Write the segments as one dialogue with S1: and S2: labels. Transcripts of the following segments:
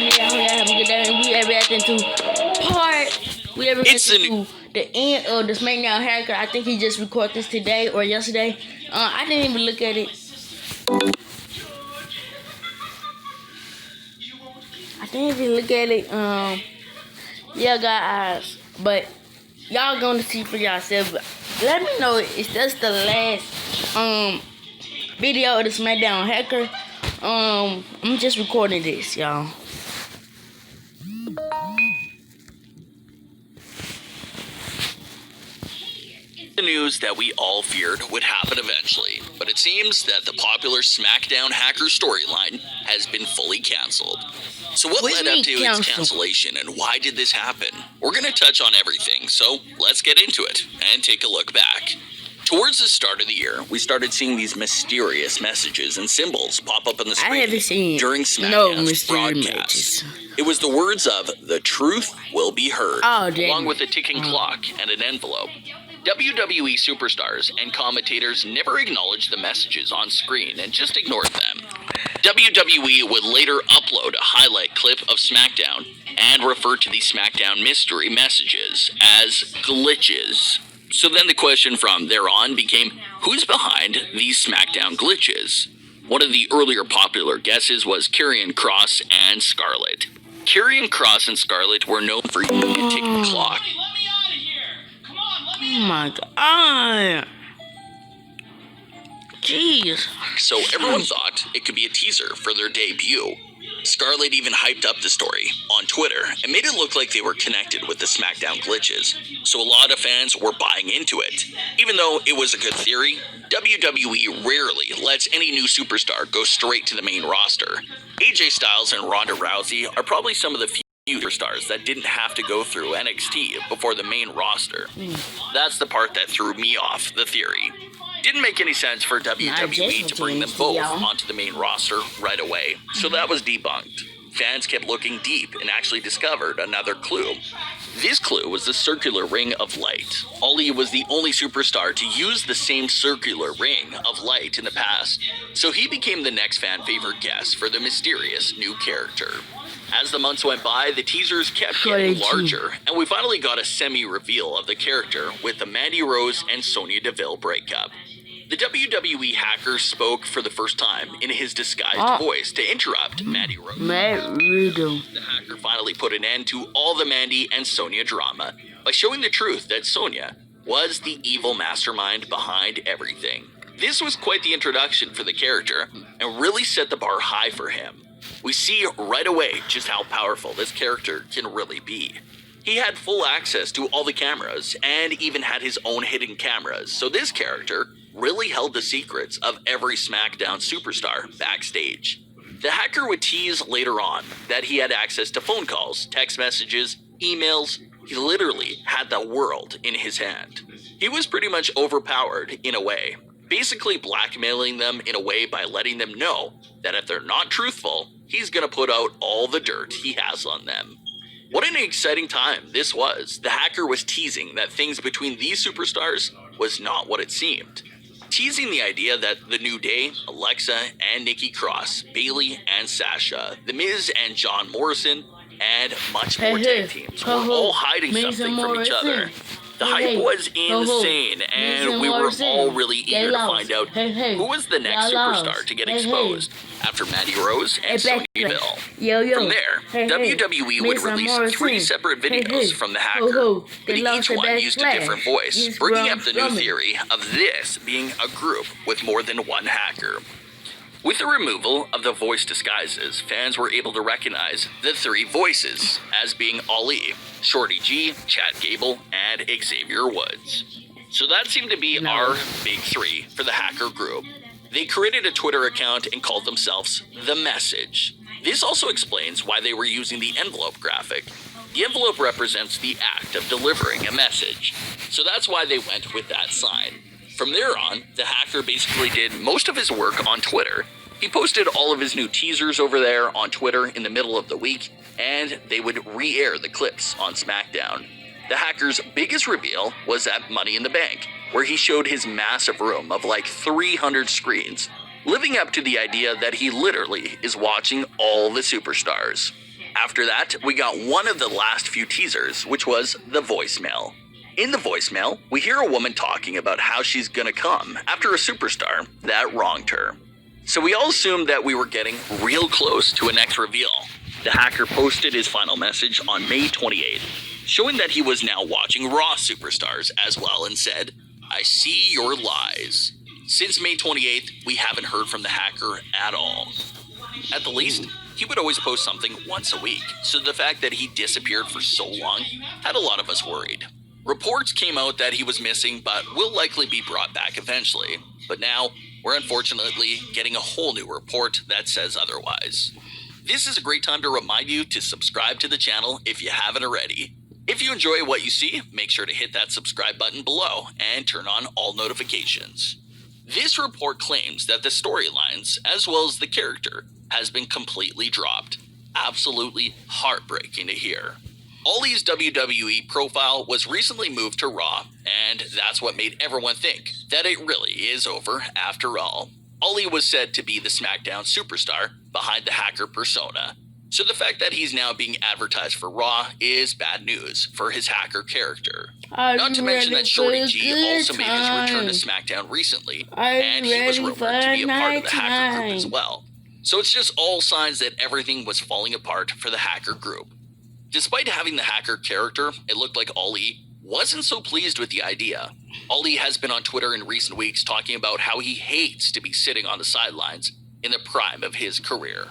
S1: have a good day. We are reacting to the end of the SmackDown hacker. I think he just recorded this today or yesterday. I didn't even look at it. Yeah, guys, but y'all gonna see for yourself. Let me know if that's the last video of the SmackDown hacker. I'm just recording this, y'all.
S2: The news that we all feared would happen eventually, but it seems that the popular SmackDown hacker storyline has been fully canceled. So what led up to its cancellation and why did this happen? We're going to touch on everything, so let's get into it and take a look back. Towards the start of the year, we started seeing these mysterious messages and symbols pop up on the screen during SmackDown's broadcasts. It was the words of "The truth will be heard," along with a ticking clock and an envelope. WWE superstars and commentators never acknowledged the messages on screen and just ignored them. WWE would later upload a highlight clip of SmackDown and refer to the SmackDown mystery messages as glitches. So then the question from there on became, who's behind these SmackDown glitches? One of the earlier popular guesses was Karrion Kross and Scarlett. Karrion Kross and Scarlett were known for using a ticking clock.
S1: Oh my god. Jeez.
S2: So everyone thought it could be a teaser for their debut. Scarlett even hyped up the story on Twitter and made it look like they were connected with the SmackDown glitches, so a lot of fans were buying into it. Even though it was a good theory, WWE rarely lets any new superstar go straight to the main roster. AJ Styles and Ronda Rousey are probably some of the few superstars that didn't have to go through NXT before the main roster. That's the part that threw me off the theory. Didn't make any sense for WWE to bring them both onto the main roster right away, so that was debunked. Fans kept looking deep and actually discovered another clue. This clue was the circular ring of light. Ali was the only superstar to use the same circular ring of light in the past, so he became the next fan favorite guest for the mysterious new character. As the months went by, the teasers kept getting larger, and we finally got a semi-reveal of the character with the Mandy Rose and Sonya Deville breakup. The WWE hacker spoke for the first time in his disguised voice to interrupt Mandy Rose. The hacker finally put an end to all the Mandy and Sonya drama by showing the truth that Sonya was the evil mastermind behind everything. This was quite the introduction for the character and really set the bar high for him. We see right away just how powerful this character can really be. He had full access to all the cameras and even had his own hidden cameras, so this character really held the secrets of every SmackDown superstar backstage. The hacker would tease later on that he had access to phone calls, text messages, emails. He literally had the world in his hand. He was pretty much overpowered in a way, basically blackmailing them in a way by letting them know that if they're not truthful, he's gonna put out all the dirt he has on them. What an exciting time this was. The hacker was teasing that things between these superstars was not what it seemed. Teasing the idea that The New Day, Alexa and Nikki Cross, Bayley and Sasha, The Miz and John Morrison, and much more tag teams were all hiding something from each other. The hype was insane, and we were all really eager to find out who was the next superstar to get exposed after Mandy Rose and Sonya Deville. From there, WWE would release 3 separate videos from the hacker, but each one used a different voice, bringing up the new theory of this being a group with more than one hacker. With the removal of the voice disguises, fans were able to recognize the 3 voices as being Ali, Shorty G, Chad Gable, and Xavier Woods. So that seemed to be our big 3 for the hacker group. They created a Twitter account and called themselves The Message. This also explains why they were using the envelope graphic. The envelope represents the act of delivering a message, so that's why they went with that sign. From there on, the hacker basically did most of his work on Twitter. He posted all of his new teasers over there on Twitter in the middle of the week, and they would re-air the clips on SmackDown. The hacker's biggest reveal was at Money in the Bank, where he showed his massive room of like 300 screens, living up to the idea that he literally is watching all the superstars. After that, we got one of the last few teasers, which was the voicemail. In the voicemail, we hear a woman talking about how she's gonna come after a superstar that wronged her. So we all assumed that we were getting real close to a next reveal. The hacker posted his final message on May 28th, showing that he was now watching Raw Superstars as well, and said, "I see your lies." Since May 28th, we haven't heard from the hacker at all. At the least, he would always post something once a week, so the fact that he disappeared for so long had a lot of us worried. Reports came out that he was missing but will likely be brought back eventually. But now, we're unfortunately getting a whole new report that says otherwise. This is a great time to remind you to subscribe to the channel if you haven't already. If you enjoy what you see, make sure to hit that subscribe button below and turn on all notifications. This report claims that the storylines, as well as the character, has been completely dropped. Absolutely heartbreaking to hear. Ollie's WWE profile was recently moved to Raw, and that's what made everyone think that it really is over after all. Ollie was said to be the SmackDown superstar behind the hacker persona, so the fact that he's now being advertised for Raw is bad news for his hacker character. Not to mention that Shorty G also made his return to SmackDown recently, and he was rumored to be a part of the hacker group as well. So it's just all signs that everything was falling apart for the hacker group. Despite having the hacker character, it looked like Ollie wasn't so pleased with the idea. Ollie has been on Twitter in recent weeks talking about how he hates to be sitting on the sidelines in the prime of his career.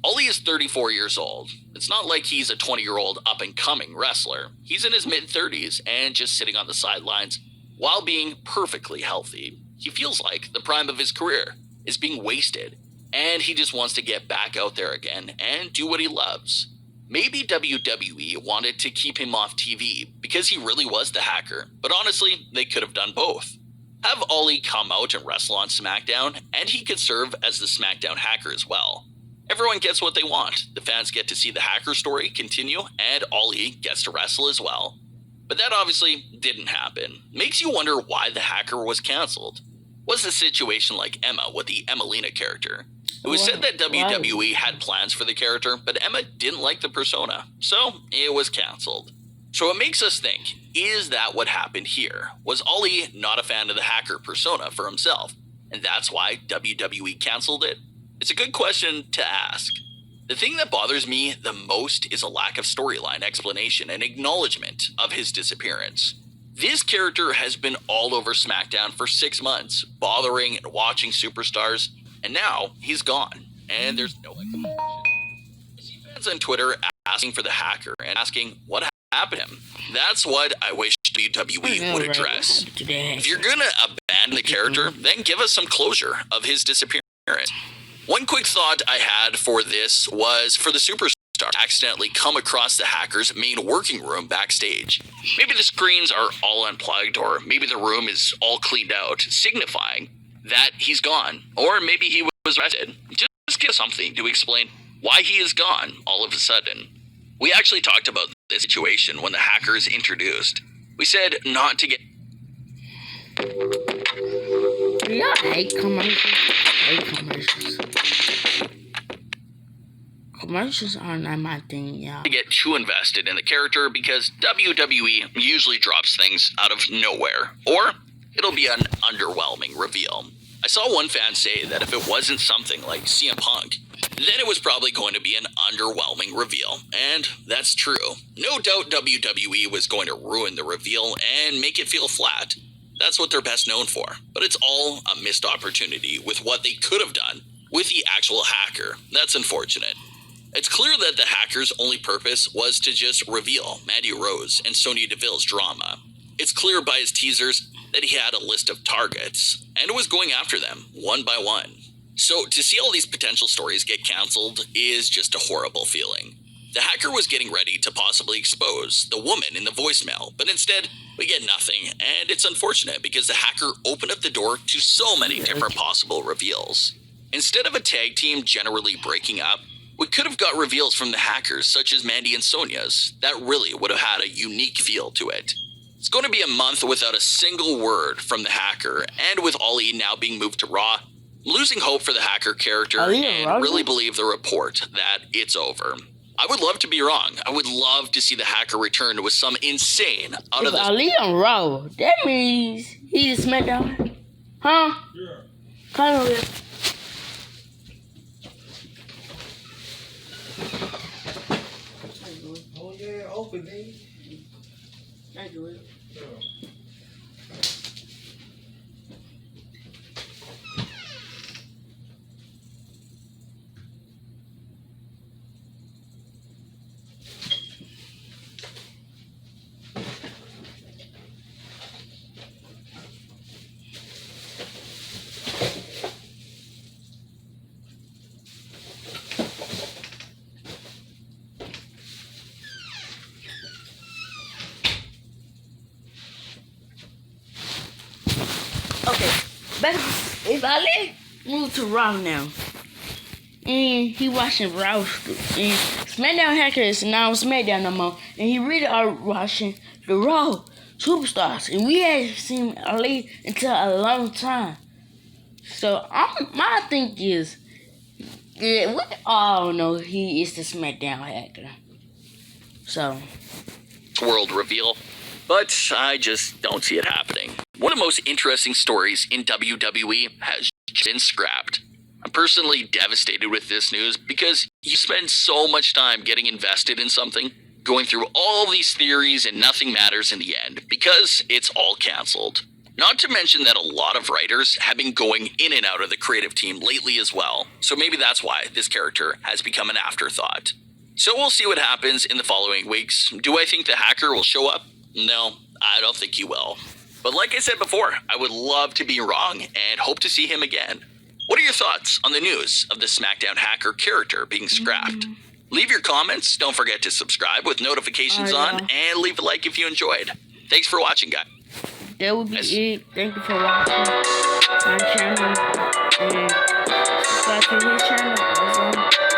S2: Ollie is 34 years old. It's not like he's a 20-year-old up-and-coming wrestler. He's in his mid-30s and just sitting on the sidelines while being perfectly healthy. He feels like the prime of his career is being wasted, and he just wants to get back out there again and do what he loves. Maybe WWE wanted to keep him off TV because he really was the hacker, but honestly, they could have done both. Have Ollie come out and wrestle on SmackDown, and he could serve as the SmackDown hacker as well. Everyone gets what they want. The fans get to see the hacker story continue, and Ollie gets to wrestle as well. But that obviously didn't happen. Makes you wonder why the hacker was canceled. Was the situation like Emma with the Emelina character? It was said that WWE had plans for the character, but Emma didn't like the persona, so it was canceled. So it makes us think, is that what happened here? Was Ollie not a fan of the hacker persona for himself, and that's why WWE canceled it? It's a good question to ask. The thing that bothers me the most is a lack of storyline explanation and acknowledgement of his disappearance. This character has been all over SmackDown for 6 months, bothering and watching superstars, and now he's gone, and there's no explanation. I see fans on Twitter asking for the hacker and asking what happened to him. That's what I wish WWE would address. If you're gonna abandon the character, then give us some closure of his disappearance. One quick thought I had for this was for the superstar to accidentally come across the hacker's main working room backstage. Maybe the screens are all unplugged, or maybe the room is all cleaned out, signifying that he's gone, or maybe he was arrested. Just give something to explain why he is gone all of a sudden. We actually talked about this situation when the hacker is introduced. We said not to get...
S1: Yeah, I hate commercials. Commercials are not my thing, y'all.
S2: To get too invested in the character because WWE usually drops things out of nowhere, or it'll be an underwhelming reveal. I saw one fan say that if it wasn't something like CM Punk, then it was probably going to be an underwhelming reveal, and that's true. No doubt WWE was going to ruin the reveal and make it feel flat. That's what they're best known for, but it's all a missed opportunity with what they could have done with the actual hacker. That's unfortunate. It's clear that the hacker's only purpose was to just reveal Mandy Rose and Sonya Deville's drama. It's clear by his teasers that he had a list of targets and was going after them one by one. So to see all these potential stories get canceled is just a horrible feeling. The hacker was getting ready to possibly expose the woman in the voicemail, but instead we get nothing, and it's unfortunate because the hacker opened up the door to so many different possible reveals. Instead of a tag team generally breaking up, we could have got reveals from the hackers such as Mandy and Sonya's that really would have had a unique feel to it. It's going to be a month without a single word from the hacker, and with Ollie now being moved to Raw, I'm losing hope for the hacker character and really believe the report that it's over. I would love to be wrong. I would love to see the hacker return with some insane out of
S1: If
S2: this.
S1: Ali on Raw, that means he's SmackDown. Huh?
S3: Yeah.
S1: Kind of weird.
S3: Oh yeah, open it.
S1: Thank you.
S3: Yeah.
S1: Okay, back if Ali move to Raw now, and he watching Raw, and SmackDown Hacker is now SmackDown no more, and he really are watching the Raw Superstars, and we haven't seen Ali until a long time. So my thing is, yeah, we all know he is the SmackDown Hacker. So
S2: World reveal, but I just don't see it happening. One of the most interesting stories in WWE has been scrapped. I'm personally devastated with this news because you spend so much time getting invested in something, going through all these theories, and nothing matters in the end because it's all cancelled. Not to mention that a lot of writers have been going in and out of the creative team lately as well, so maybe that's why this character has become an afterthought. So we'll see what happens in the following weeks. Do I think the hacker will show up? No, I don't think he will. But like I said before, I would love to be wrong and hope to see him again. What are your thoughts on the news of the SmackDown hacker character being scrapped? Leave your comments, don't forget to subscribe with notifications on, and leave a like if you enjoyed. Thanks for watching, guys.
S1: that would be it. Thank you for watching my channel, and subscribe to his channel also.